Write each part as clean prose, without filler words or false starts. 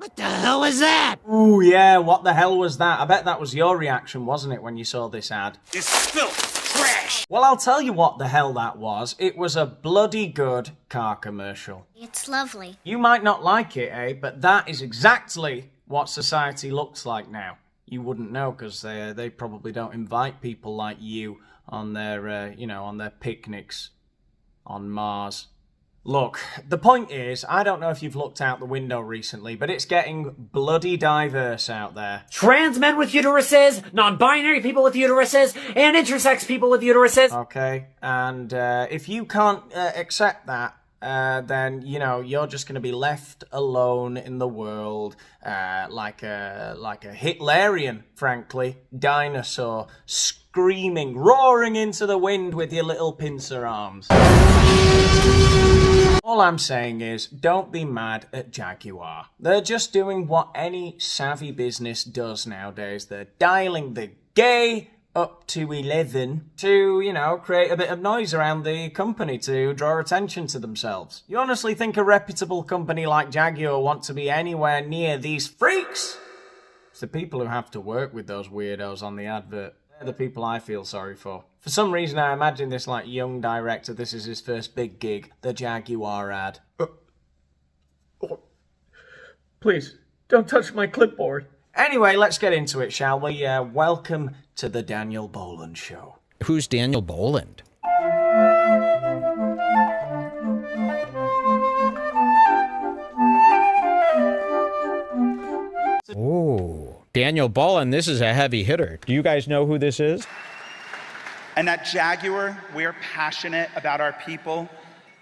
What the hell was that? Ooh, yeah, what the hell was that? I bet that was your reaction, wasn't it, when you saw this ad? It's filth, trash. Well, I'll tell you what the hell that was. It was a bloody good car commercial. It's lovely. You might not like it, eh? But that is exactly what society looks like now. You wouldn't know because they probably don't invite people like you on their, on their picnics on Mars. Look, the point is, I don't know if you've looked out the window recently, but it's getting bloody diverse out there. Trans men with uteruses, non-binary people with uteruses, and intersex people with uteruses. Okay, and if you can't accept that, then, you're just going to be left alone in the world, like a Hitlerian, frankly, dinosaur, screaming, roaring into the wind with your little pincer arms. All I'm saying is, don't be mad at Jaguar. They're just doing what any savvy business does nowadays. They're dialing the gay up to 11 to, create a bit of noise around the company to draw attention to themselves. You honestly think a reputable company like Jaguar want to be anywhere near these freaks? It's the people who have to work with those weirdos on the advert. They're the people I feel sorry for. For some reason, I imagine this young director, this is his first big gig, the Jaguar ad. Please, don't touch my clipboard. Anyway, let's get into it, shall we? Welcome to the Daniel Boland Show. Who's Daniel Boland? Oh, Daniel Boland, this is a heavy hitter. Do you guys know who this is? And at Jaguar, we're passionate about our people,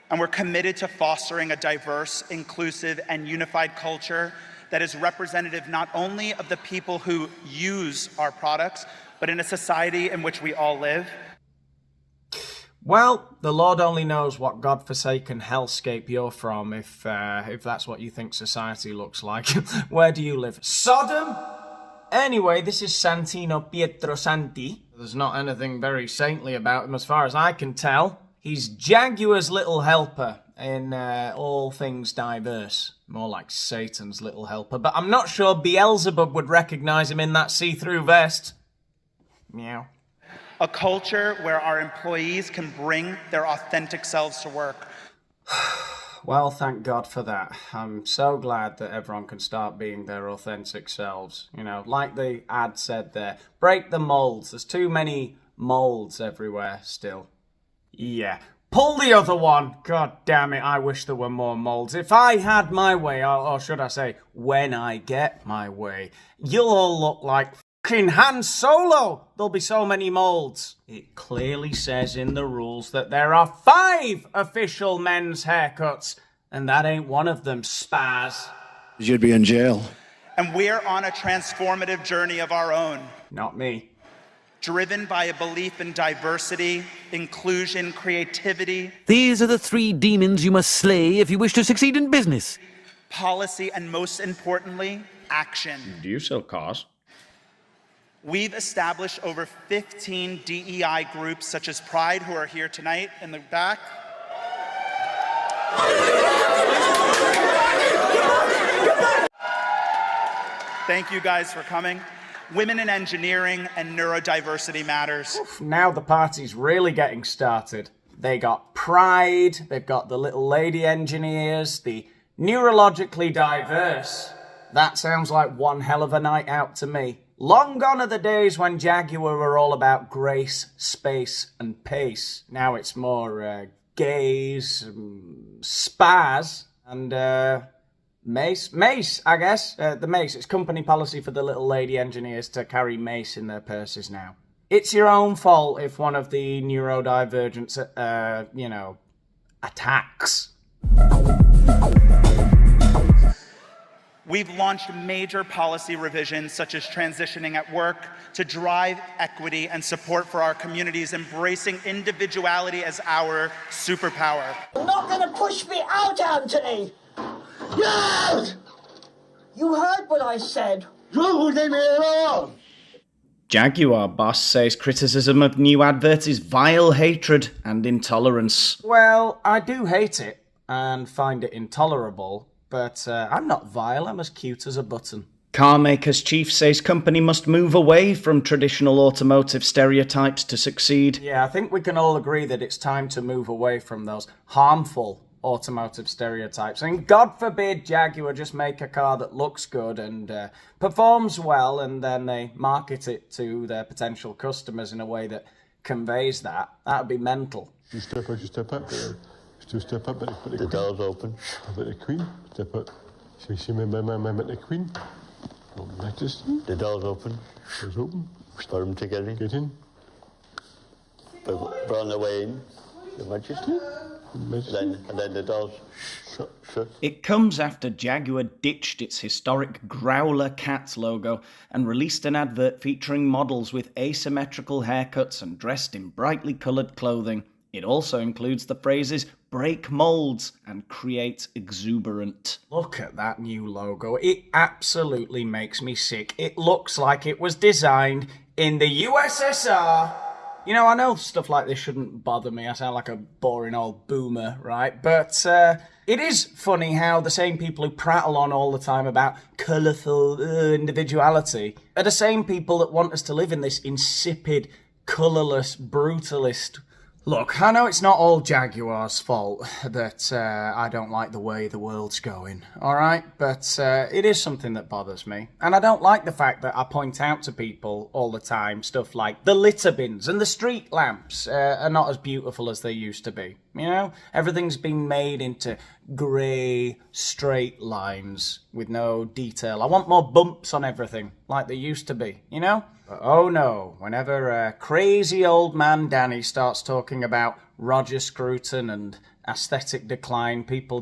and we're committed to fostering a diverse, inclusive, and unified culture that is representative not only of the people who use our products, but in a society in which we all live. Well, the Lord only knows what godforsaken hellscape you're from if that's what you think society looks like. Where do you live? Sodom? Anyway, this is Santino Pietrosanti. There's not anything very saintly about him as far as I can tell. He's Jaguar's little helper in all things diverse. More like Satan's little helper. But I'm not sure Beelzebub would recognize him in that see-through vest. Meow. A culture where our employees can bring their authentic selves to work. Well, thank God for that. I'm so glad that everyone can start being their authentic selves. Like the ad said there, break the molds. There's too many molds everywhere still. Yeah. Pull the other one. God damn it, I wish there were more molds. If I had my way, or should I say, when I get my way, you'll all look like fucking Han Solo. There'll be so many molds. It clearly says in the rules that there are 5 official men's haircuts, and that ain't one of them, Spaz. You'd be in jail. And we're on a transformative journey of our own. Not me. Driven by a belief in diversity, inclusion, creativity. These are the 3 demons you must slay if you wish to succeed in business. Policy, and most importantly, action. Do you sell cars? We've established over 15 DEI groups, such as Pride, who are here tonight in the back. Thank you guys for coming. Women in Engineering and Neurodiversity Matters. Now the party's really getting started. They got Pride, they've got the little lady engineers, the neurologically diverse. That sounds like one hell of a night out to me. Long gone are the days when Jaguar were all about grace, space, and pace. Now it's more gays, spaz, and mace, I guess. The mace. It's company policy for the little lady engineers to carry mace in their purses now. It's your own fault if one of the neurodivergents, attacks. We've launched major policy revisions, such as transitioning at work, to drive equity and support for our communities, embracing individuality as our superpower. You're not going to push me out, Anthony! Yes! You heard what I said. You leave me alone! Jaguar boss says criticism of new adverts is vile hatred and intolerance. Well, I do hate it and find it intolerable, But I'm not vile, I'm as cute as a button. Car makers chief says company must move away from traditional automotive stereotypes to succeed. Yeah, I think we can all agree that it's time to move away from those harmful automotive stereotypes. And God forbid Jaguar just make a car that looks good and performs well, and then they market it to their potential customers in a way that conveys that. That would be mental. You step out, but the door's open. But the Queen, step out. See the Queen. The door's open. Door's open. Put them together. Get in. But on the way in, Your Majesty. And then the door's shut. It comes after Jaguar ditched its historic Growler Cats logo and released an advert featuring models with asymmetrical haircuts and dressed in brightly coloured clothing. It also includes the phrases break molds and create exuberant. Look at that new logo. It absolutely makes me sick. It looks like it was designed in the USSR. You know, I know stuff like this shouldn't bother me. I sound like a boring old boomer, right? But it is funny how the same people who prattle on all the time about colourful individuality are the same people that want us to live in this insipid, colourless, brutalist. Look, I know it's not all Jaguar's fault that I don't like the way the world's going, alright? But it is something that bothers me. And I don't like the fact that I point out to people all the time stuff like the litter bins and the street lamps are not as beautiful as they used to be. You know, everything's been made into grey, straight lines with no detail. I want more bumps on everything, like they used to be, you know? But oh no, whenever crazy old man Danny starts talking about Roger Scruton and aesthetic decline, people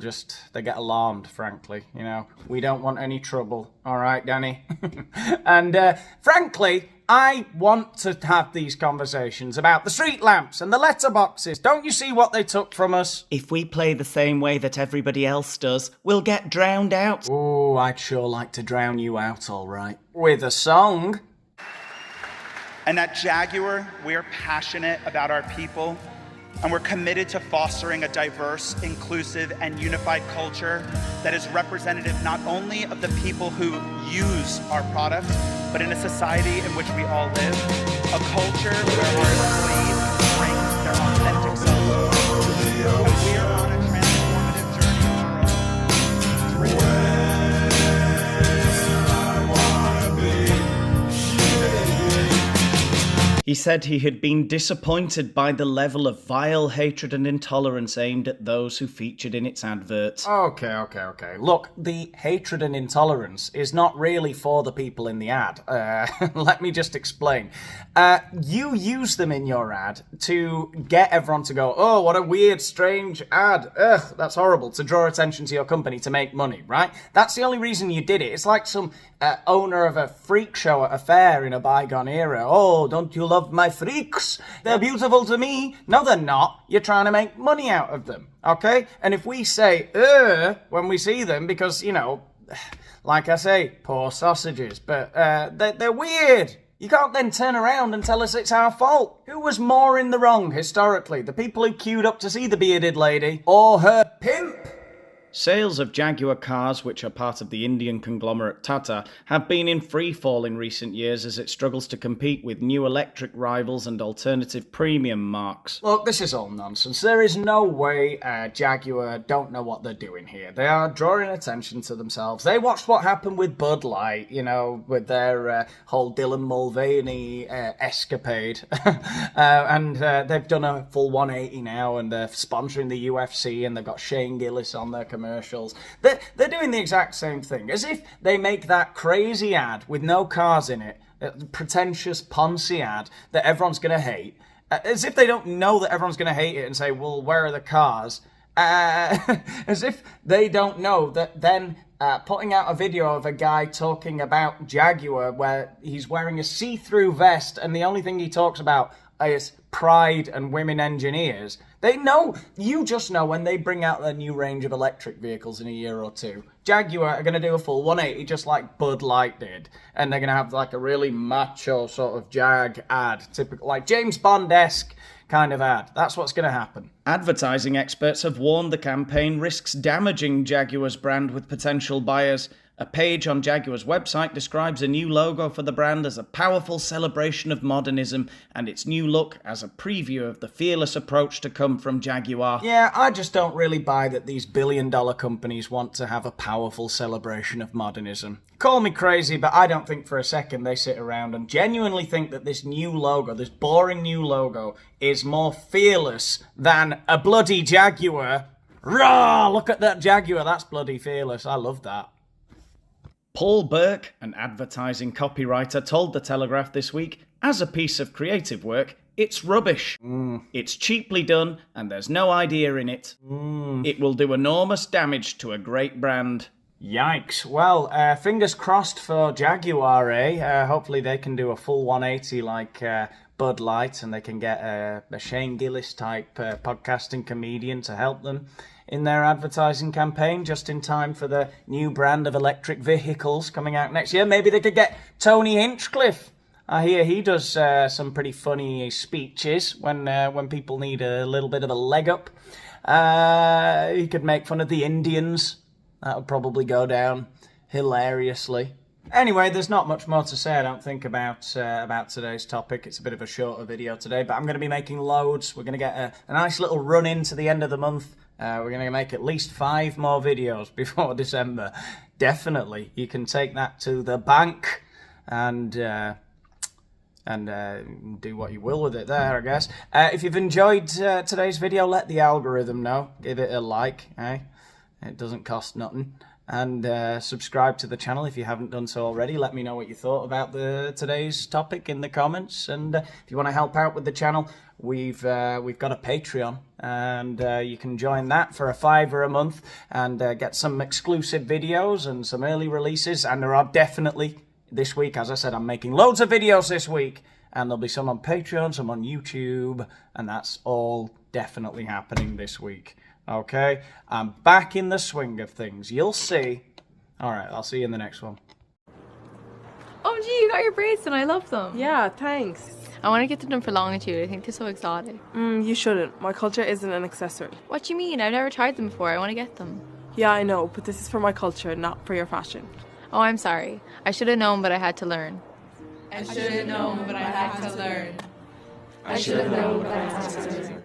they get alarmed, frankly. You know, we don't want any trouble, alright, Danny? And frankly, I want to have these conversations about the street lamps and the letterboxes. Don't you see what they took from us? If we play the same way that everybody else does, we'll get drowned out. Oh, I'd sure like to drown you out, alright. With a song. And at Jaguar, we're passionate about our people, and we're committed to fostering a diverse, inclusive, and unified culture that is representative not only of the people who use our product, but in a society in which we all live, a culture where our employees can bring their authentic selves. And we are on a transformative journey of our own. He said he had been disappointed by the level of vile hatred and intolerance aimed at those who featured in its adverts. Okay. Look, the hatred and intolerance is not really for the people in the ad. Let me just explain. You use them in your ad to get everyone to go, oh, what a weird, strange ad. Ugh, that's horrible. To draw attention to your company, to make money, right? That's the only reason you did it. It's like some owner of a freak show at a fair in a bygone era. Oh, don't you love my freaks? They're beautiful to me. No, they're not. You're trying to make money out of them, okay? And if we say, when we see them, because, you know, like I say, poor sausages, but they're weird. You can't then turn around and tell us it's our fault. Who was more in the wrong historically? The people who queued up to see the bearded lady or her pimp? Sales of Jaguar cars, which are part of the Indian conglomerate Tata, have been in free fall in recent years as it struggles to compete with new electric rivals and alternative premium marques. Look, this is all nonsense. There is no way Jaguar don't know what they're doing here. They are drawing attention to themselves. They watched what happened with Bud Light, you know, with their whole Dylan Mulvaney escapade. And they've done a full 180 now, and they're sponsoring the UFC, and they've got Shane Gillis on their commercials. They're doing the exact same thing, as if they make that crazy ad with no cars in it, pretentious Ponzi ad that everyone's going to hate, as if they don't know that everyone's going to hate it and say, well, where are the cars? As if they don't know that then putting out a video of a guy talking about Jaguar where he's wearing a see-through vest and the only thing he talks about is pride and women engineers. They know, you just know when they bring out their new range of electric vehicles in a year or two, Jaguar are going to do a full 180 just like Bud Light did. And they're going to have like a really macho sort of Jag ad, typical, like James Bond-esque, kind of ad. That's what's going to happen. Advertising experts have warned the campaign risks damaging Jaguar's brand with potential buyers. A page on Jaguar's website describes a new logo for the brand as a powerful celebration of modernism and its new look as a preview of the fearless approach to come from Jaguar. Yeah, I just don't really buy that these billion-dollar companies want to have a powerful celebration of modernism. Call me crazy, but I don't think for a second they sit around and genuinely think that this new logo, this boring new logo, is more fearless than a bloody Jaguar. Rah! Look at that Jaguar, that's bloody fearless. I love that. Paul Burke, an advertising copywriter, told The Telegraph this week, as a piece of creative work, it's rubbish. It's cheaply done and there's no idea in it. It will do enormous damage to a great brand. Yikes. Well, fingers crossed for Jaguar, eh? Hopefully they can do a full 180 like Bud Light and they can get a Shane Gillis-type podcasting comedian to help them in their advertising campaign just in time for the new brand of electric vehicles coming out next year. Maybe they could get Tony Hinchcliffe. I hear he does some pretty funny speeches when people need a little bit of a leg up. He could make fun of the Indians. That would probably go down hilariously. Anyway, there's not much more to say, I don't think, about today's topic. It's a bit of a shorter video today, but I'm going to be making loads. We're going to get a nice little run into the end of the month. We're going to make at least 5 more videos before December. Definitely. You can take that to the bank and do what you will with it there, I guess. If you've enjoyed today's video, let the algorithm know. Give it a like, eh? It doesn't cost nothing. And subscribe to the channel if you haven't done so already. Let me know what you thought about today's topic in the comments. And if you want to help out with the channel, we've got a Patreon, and you can join that for $5 a month and get some exclusive videos and some early releases. And there are definitely this week, as I said, I'm making loads of videos this week, and there'll be some on Patreon, some on YouTube, and that's all definitely happening this week. Okay, I'm back in the swing of things. You'll see. All right, I'll see you in the next one. Oh, gee, you got your braids and I love them. Yeah, thanks. I want to get them done for longitude. I think they're so exotic. You shouldn't. My culture isn't an accessory. What do you mean? I've never tried them before. I want to get them. Yeah, I know, but this is for my culture, not for your fashion. Oh, I'm sorry. I should have known, but I had to learn. I should have known, but I had to learn. I should have known, but I had to learn.